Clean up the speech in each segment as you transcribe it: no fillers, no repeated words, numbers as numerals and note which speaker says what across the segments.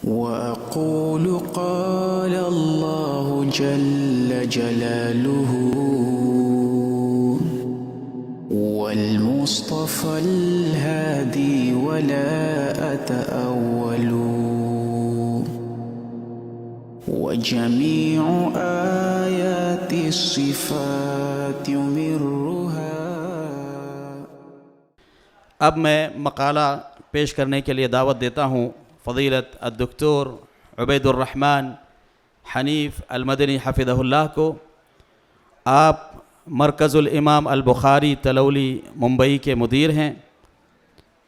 Speaker 1: وأقول قال الله جل جلاله والمصطفى الهادي ولا أتأول وجميع آيات الصفات يمرها.
Speaker 2: اب میں مقالہ پیش کرنے کے لیے دعوت دیتا ہوں فضیلت الدکتور عبید الرحمن حنیف المدنی حفظہ اللہ کو. آپ مرکز الامام البخاری تلولی ممبئی کے مدیر ہیں.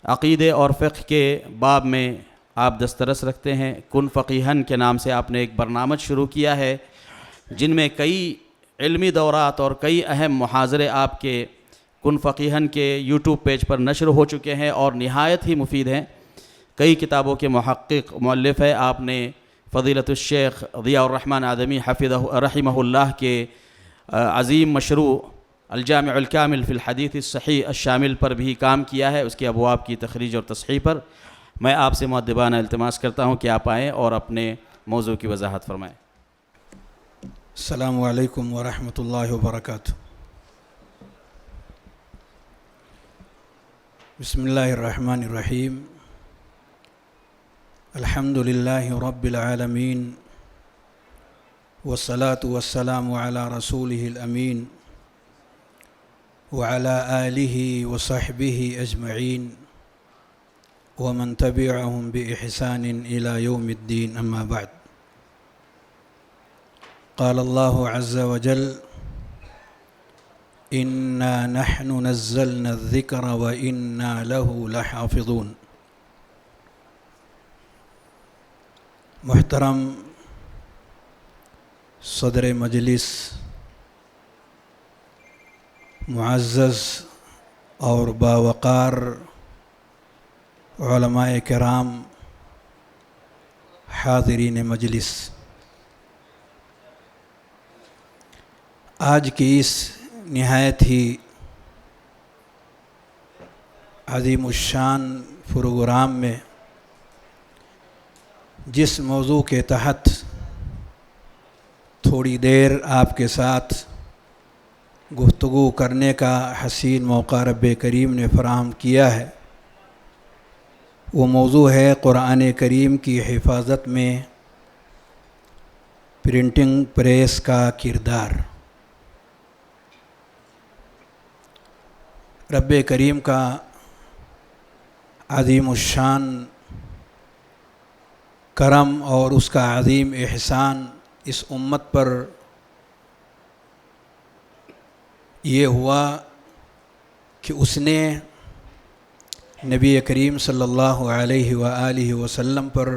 Speaker 2: عقیدے اور فقہ کے باب میں آپ دسترس رکھتے ہیں. کن فقیہن کے نام سے آپ نے ایک برنامج شروع کیا ہے جن میں کئی علمی دورات اور کئی اہم محاضرے آپ کے کن فقیہن کے یوٹیوب پیج پر نشر ہو چکے ہیں اور نہایت ہی مفید ہیں. کئی کتابوں کے محقق مؤلف ہے. آپ نے فضیلت الشیخ ضیاء الرحمن آدمی حفظہ رحمہ اللہ کے عظیم مشروع الجامع الکامل فی الحدیث الصحیح الشامل پر بھی کام کیا ہے، اس کے ابواب کی تخریج اور تصحیح پر. میں آپ سے مؤدبانہ التماس کرتا ہوں کہ آپ آئیں اور اپنے موضوع کی وضاحت فرمائیں.
Speaker 3: السلام علیکم ورحمۃ اللہ وبرکاتہ. بسم اللہ الرحمن الرحیم. الحمد للہ رب العالمین والصلاة والسلام علی رسولہ الامین وعلی آلہ وصحبہ اجمعین ومن تبعهم بإحسان إلى يوم الدين. أما بعد، قال الله عز وجل إنا نحن نزلنا الذكر وإنا له لحافظون. محترم صدر مجلس، معزز اور باوقار علماء کرام، حاضرین مجلس، آج کی اس نہایت ہی عظیم الشان پروگرام میں جس موضوع کے تحت تھوڑی دیر آپ کے ساتھ گفتگو کرنے کا حسین موقع رب کریم نے فراہم کیا ہے، وہ موضوع ہے قرآن کریم کی حفاظت میں پرنٹنگ پریس کا کردار. رب کریم کا عظیم الشان کرم اور اس کا عظیم احسان اس امت پر یہ ہوا کہ اس نے نبی کریم صلی اللہ علیہ وآلہ وسلم پر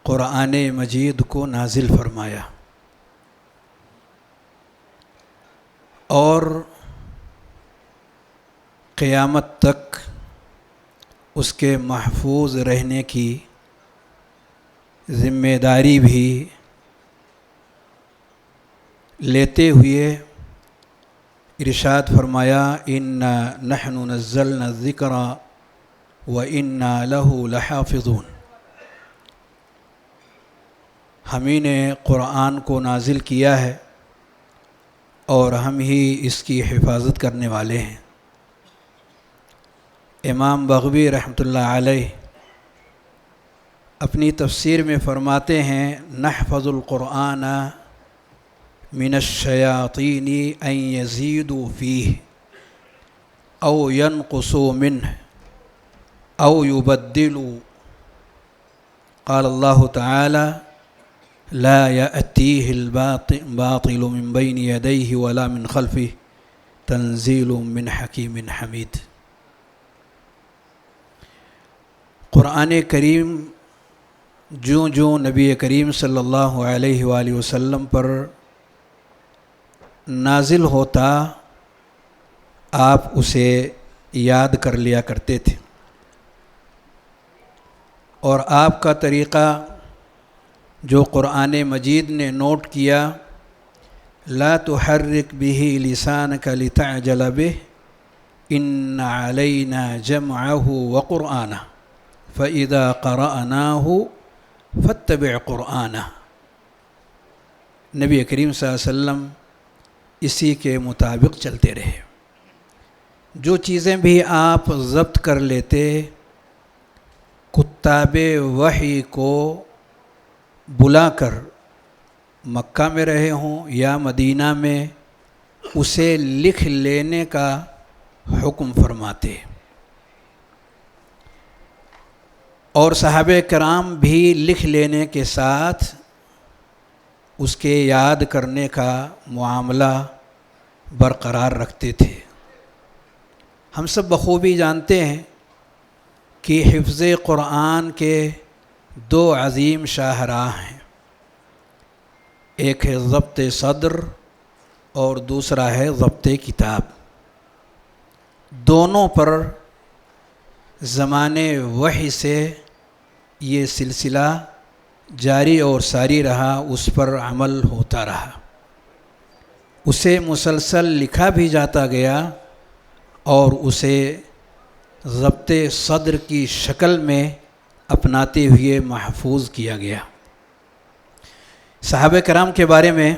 Speaker 3: قرآن مجید کو نازل فرمایا اور قیامت تک اس کے محفوظ رہنے کی ذمہ داری بھی لیتے ہوئے ارشاد فرمایا انا نحن نزلنا الذکر وانا له لحافظون. ہم ہی نے قرآن کو نازل کیا ہے اور ہم ہی اس کی حفاظت کرنے والے ہیں. امام بغوی رحمۃ اللہ علیہ اپنی تفسیر میں فرماتے ہیں نحفظ القرآن من الشیاطین ان یزیدوا فیہ او ینقصوا منہ او یبدلوا. قال اللہ تعالی لا یأتیہ الباطل من بین یدیہ ولا من خلفہ تنزیل من حکیم حمید. قرآن کریم جوں جوں نبی کریم صلی اللہ علیہ وآلہ وسلم پر نازل ہوتا آپ اسے یاد کر لیا کرتے تھے، اور آپ کا طریقہ جو قرآن مجید نے نوٹ کیا لا تحرک به لسانک لتعجل به ان علینا جمعه وقرآنه فإذا قرأناه فاتبع قرآنہ، نبی کریم صلی اللہ علیہ وسلم اسی کے مطابق چلتے رہے۔ جو چیزیں بھی آپ ضبط کر لیتے، کتاب وحی کو بلا کر مکہ میں رہے ہوں یا مدینہ میں، اسے لکھ لینے کا حکم فرماتے، اور صحابہ کرام بھی لکھ لینے کے ساتھ اس کے یاد کرنے کا معاملہ برقرار رکھتے تھے۔ ہم سب بخوبی جانتے ہیں کہ حفظ قرآن کے دو عظیم شاہراہ ہیں، ایک ہے ضبط صدر اور دوسرا ہے ضبط کتاب۔ دونوں پر زمانے وحی سے یہ سلسلہ جاری اور ساری رہا، اس پر عمل ہوتا رہا، اسے مسلسل لکھا بھی جاتا گیا اور اسے ضبط صدر کی شکل میں اپناتے ہوئے محفوظ کیا گیا۔ صحابہ کرام کے بارے میں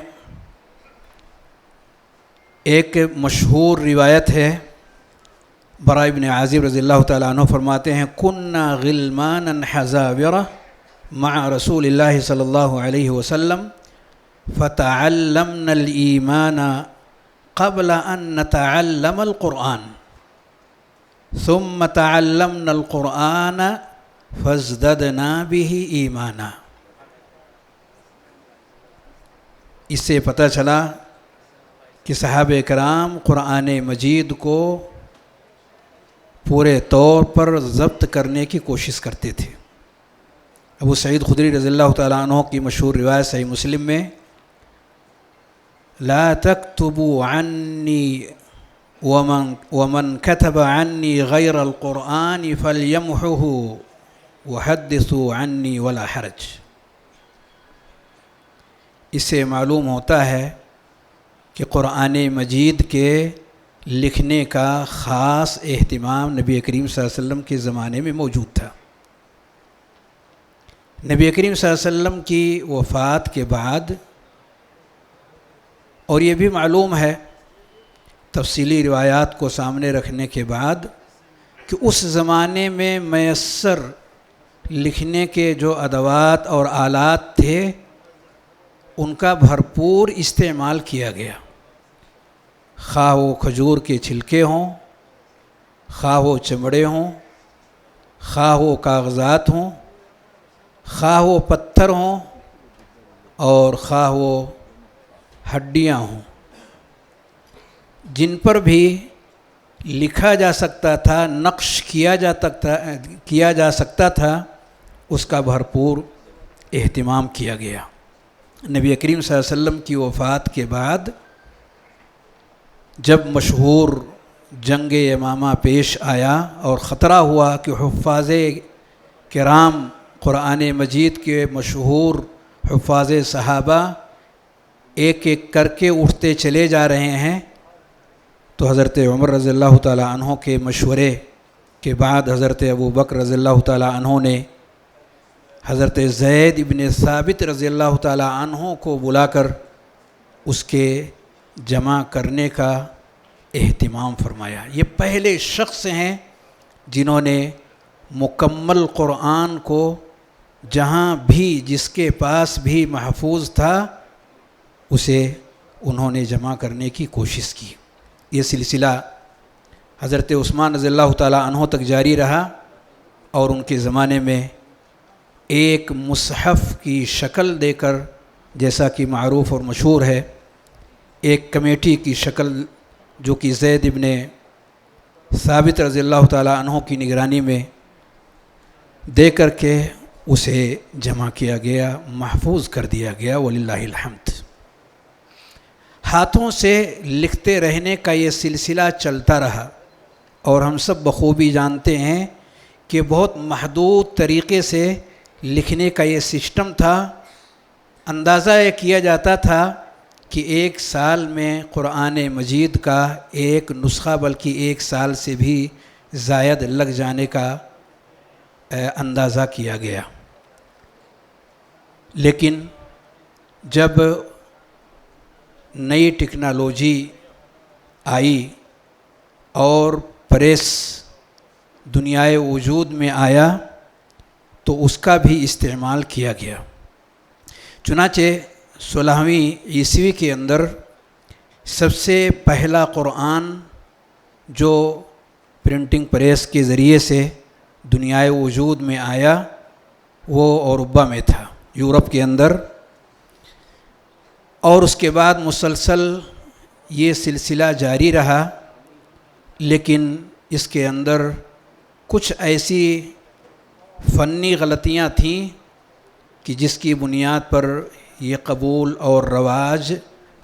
Speaker 3: ایک مشہور روایت ہے، براء ابن عازب رضی اللہ تعالیٰ عنہ فرماتے ہیں کننا غلمانا حزاورا مع رسول اللہ صلی اللہ علیہ وسلم فتعلمنا الایمان قبل ان نتعلم القرآن ثم تعلمنا القرآن فازددنا به ایمانا۔ اس سے پتہ چلا کہ صحابہ کرام قرآن مجید کو پورے طور پر ضبط کرنے کی کوشش کرتے تھے۔ ابو سعید خدری رضی اللہ تعالیٰ عنہ کی مشہور روایت صحیح مسلم میں لا تكتبوا عني ومن كتب عني غير القرآن فليمحه وحدثوا عني ولا حرج۔ اس سے معلوم ہوتا ہے کہ قرآن مجید کے لکھنے کا خاص اہتمام نبی کریم صلی اللہ علیہ وسلم کے زمانے میں موجود تھا۔ نبی کریم صلی اللہ علیہ وسلم کی وفات کے بعد، اور یہ بھی معلوم ہے تفصیلی روایات کو سامنے رکھنے کے بعد، کہ اس زمانے میں میسر لکھنے کے جو ادوات اور آلات تھے ان کا بھرپور استعمال کیا گیا، خواہ وہ کھجور کے چھلکے ہوں، خواہ وہ چمڑے ہوں، خواہ وہ کاغذات ہوں، خواہ وہ پتھر ہوں، اور خواہ وہ ہڈیاں ہوں، جن پر بھی لکھا جا سکتا تھا، نقش کیا جا سکتا تھا، اس کا بھرپور اہتمام کیا گیا۔ نبی کریم صلی اللہ علیہ وسلم کی وفات کے بعد جب مشہور جنگ یمامہ پیش آیا اور خطرہ ہوا کہ حفاظ کرام قرآن مجید کے مشہور حفاظ صحابہ ایک ایک کر کے اٹھتے چلے جا رہے ہیں، تو حضرت عمر رضی اللہ تعالیٰ عنہ کے مشورے کے بعد حضرت ابو بکر رضی اللہ تعالیٰ عنہ نے حضرت زید ابن ثابت رضی اللہ تعالیٰ عنہ کو بلا کر اس کے جمع کرنے کا اہتمام فرمایا۔ یہ پہلے شخص ہیں جنہوں نے مکمل قرآن کو جہاں بھی جس کے پاس بھی محفوظ تھا اسے انہوں نے جمع کرنے کی کوشش کی۔ یہ سلسلہ حضرت عثمان رضی اللہ تعالیٰ عنہ تک جاری رہا، اور ان کے زمانے میں ایک مصحف کی شکل دے کر، جیسا کہ معروف اور مشہور ہے، ایک کمیٹی کی شکل جو کہ زید ابن ثابت رضی اللہ تعالیٰ عنہ کی نگرانی میں دے کر کے اسے جمع کیا گیا، محفوظ کر دیا گیا، وللہ الحمد۔ ہاتھوں سے لکھتے رہنے کا یہ سلسلہ چلتا رہا، اور ہم سب بخوبی جانتے ہیں کہ بہت محدود طریقے سے لکھنے کا یہ سسٹم تھا۔ اندازہ یہ کیا جاتا تھا کہ ایک سال میں قرآن مجید کا ایک نسخہ بلکہ ایک سال سے بھی زائد لگ جانے کا اندازہ کیا گیا۔ لیکن جب نئی ٹیکنالوجی آئی اور پریس دنیائے وجود میں آیا تو اس کا بھی استعمال کیا گیا۔ چنانچہ 16ویں عیسوی کے اندر سب سے پہلا قرآن جو پرنٹنگ پریس کے ذریعے سے دنیائے وجود میں آیا وہ اوروبا میں تھا، یورپ کے اندر، اور اس کے بعد مسلسل یہ سلسلہ جاری رہا، لیکن اس کے اندر کچھ ایسی فنی غلطیاں تھیں کہ جس کی بنیاد پر یہ قبول اور رواج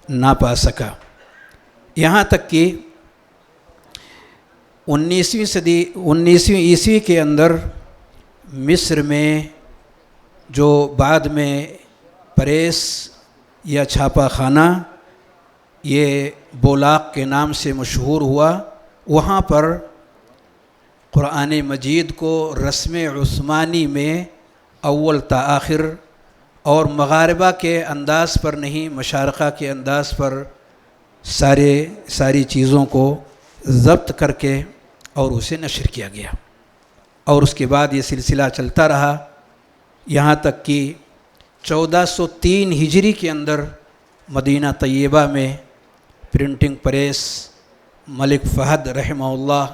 Speaker 3: نہ پا سکا، یہاں تک کہ 19ویں عیسوی کے اندر مصر میں جو بعد میں پریس یا چھاپا خانہ یہ بولاق کے نام سے مشہور ہوا، وہاں پر قرآن مجید کو رسم عثمانی میں اول تا آخر اور مغاربہ کے انداز پر نہیں، مشارقہ کے انداز پر ساری چیزوں کو ضبط کر کے اور اسے نشر کیا گیا، اور اس کے بعد یہ سلسلہ چلتا رہا یہاں تک کہ 1403 ہجری کے اندر مدینہ طیبہ میں پرنٹنگ پریس ملک فہد رحمہ اللہ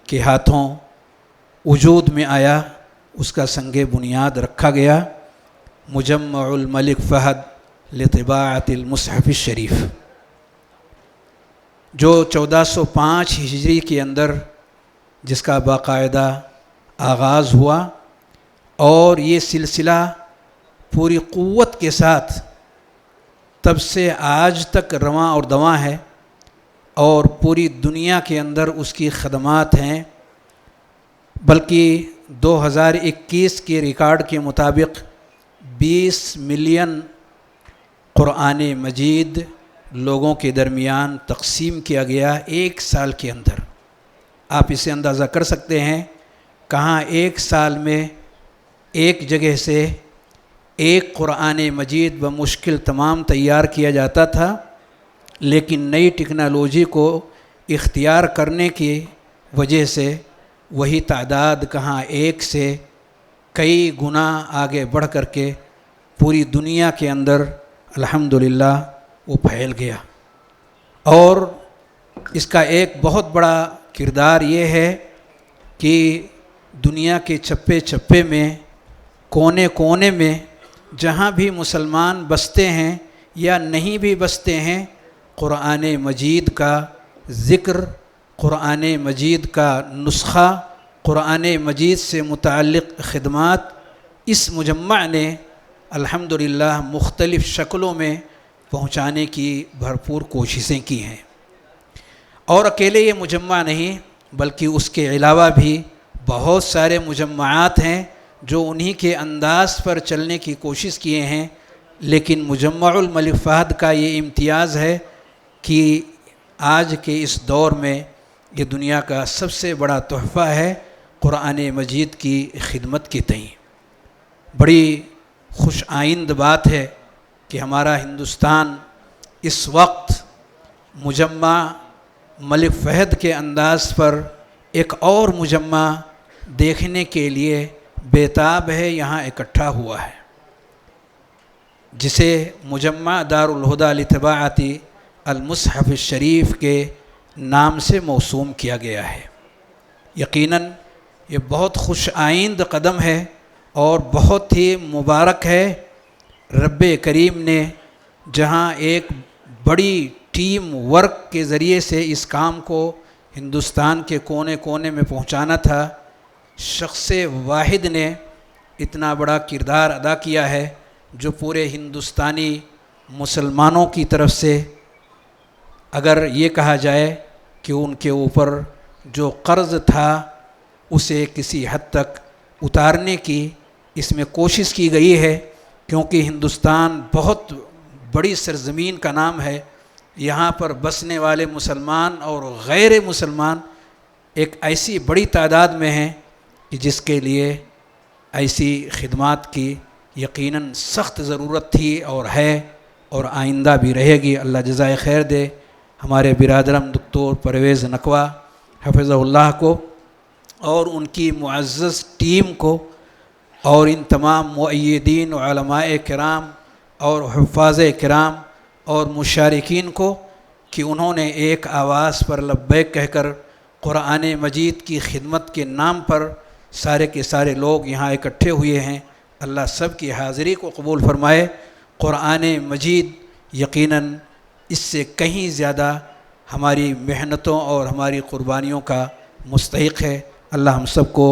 Speaker 3: کے ہاتھوں وجود میں آیا، اس کا سنگ بنیاد رکھا گیا، مجمع الملک فہد لطباعت المصحف الشریف، جو 1405 ہجری کے اندر جس کا باقاعدہ آغاز ہوا، اور یہ سلسلہ پوری قوت کے ساتھ تب سے آج تک رواں اور دواں ہے، اور پوری دنیا کے اندر اس کی خدمات ہیں، بلکہ 2021 کے ریکارڈ کے مطابق 20 ملین قرآن مجید لوگوں کے درمیان تقسیم کیا گیا ایک سال کے اندر۔ آپ اسے اندازہ کر سکتے ہیں کہاں ایک سال میں ایک جگہ سے ایک قرآن مجید بمشکل تمام تیار کیا جاتا تھا، لیکن نئی ٹیکنالوجی کو اختیار کرنے کی وجہ سے وہی تعداد کہاں ایک سے کئی گنا آگے بڑھ کر کے پوری دنیا کے اندر الحمدللہ وہ پھیل گیا۔ اور اس کا ایک بہت بڑا کردار یہ ہے کہ دنیا کے چپے چپے میں، کونے کونے میں جہاں بھی مسلمان بستے ہیں یا نہیں بھی بستے ہیں، قرآن مجید کا ذکر، قرآن مجید کا نسخہ، قرآن مجید سے متعلق خدمات اس مجمع نے الحمدللہ مختلف شکلوں میں پہنچانے کی بھرپور کوششیں کی ہیں۔ اور اکیلے یہ مجمع نہیں بلکہ اس کے علاوہ بھی بہت سارے مجمعات ہیں جو انہی کے انداز پر چلنے کی کوشش کیے ہیں، لیکن مجمع الملک فہد کا یہ امتیاز ہے کہ آج کے اس دور میں یہ دنیا کا سب سے بڑا تحفہ ہے قرآن مجید کی خدمت کے تئیں۔ بڑی خوش آئند بات ہے کہ ہمارا ہندوستان اس وقت مجمع ملک فہد کے انداز پر ایک اور مجمع دیکھنے کے لیے بیتاب ہے، یہاں اکٹھا ہوا ہے، جسے مجمع دار الہدیٰ لطباعت المصحف الشریف کے نام سے موسوم کیا گیا ہے۔ یقیناً یہ بہت خوش آئند قدم ہے اور بہت ہی مبارک ہے۔ رب کریم نے جہاں ایک بڑی ٹیم ورک کے ذریعے سے اس کام کو ہندوستان کے کونے کونے میں پہنچانا تھا، شخص واحد نے اتنا بڑا کردار ادا کیا ہے جو پورے ہندوستانی مسلمانوں کی طرف سے اگر یہ کہا جائے کہ ان کے اوپر جو قرض تھا اسے کسی حد تک اتارنے کی اس میں کوشش کی گئی ہے، کیونکہ ہندوستان بہت بڑی سرزمین کا نام ہے، یہاں پر بسنے والے مسلمان اور غیر مسلمان ایک ایسی بڑی تعداد میں ہیں کہ جس کے لیے ایسی خدمات کی یقیناً سخت ضرورت تھی اور ہے اور آئندہ بھی رہے گی. اللہ جزائے خیر دے ہمارے برادرم دکتور پرویز نقوی حفظہ اللہ کو اور ان کی معزز ٹیم کو اور ان تمام مؤیدین و علماء کرام اور حفاظ کرام اور مشارکین کو کہ انہوں نے ایک آواز پر لبیک کہہ کر قرآن مجید کی خدمت کے نام پر سارے کے سارے لوگ یہاں اکٹھے ہوئے ہیں. اللہ سب کی حاضری کو قبول فرمائے. قرآن مجید یقیناً اس سے کہیں زیادہ ہماری محنتوں اور ہماری قربانیوں کا مستحق ہے. اللہ ہم سب کو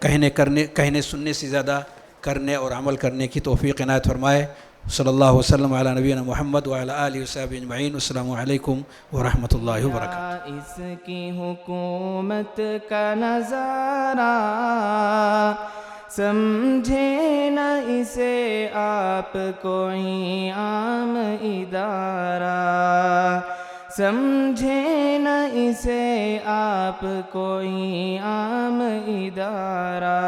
Speaker 3: کہنے سننے سے زیادہ کرنے اور عمل کرنے کی توفیق عنایت فرمائے. صلی اللہ وسلم علی نبینا محمد وعلی آلہ وصحبہ اجمعین. السلام علیکم ورحمۃ اللہ وبرکاتہ.
Speaker 4: اس کی حکومت کا نظارہ سمجھے نہ اسے آپ کوئی عام ادارہ، سمجھے نہ اسے آپ کوئی عام ادارہ.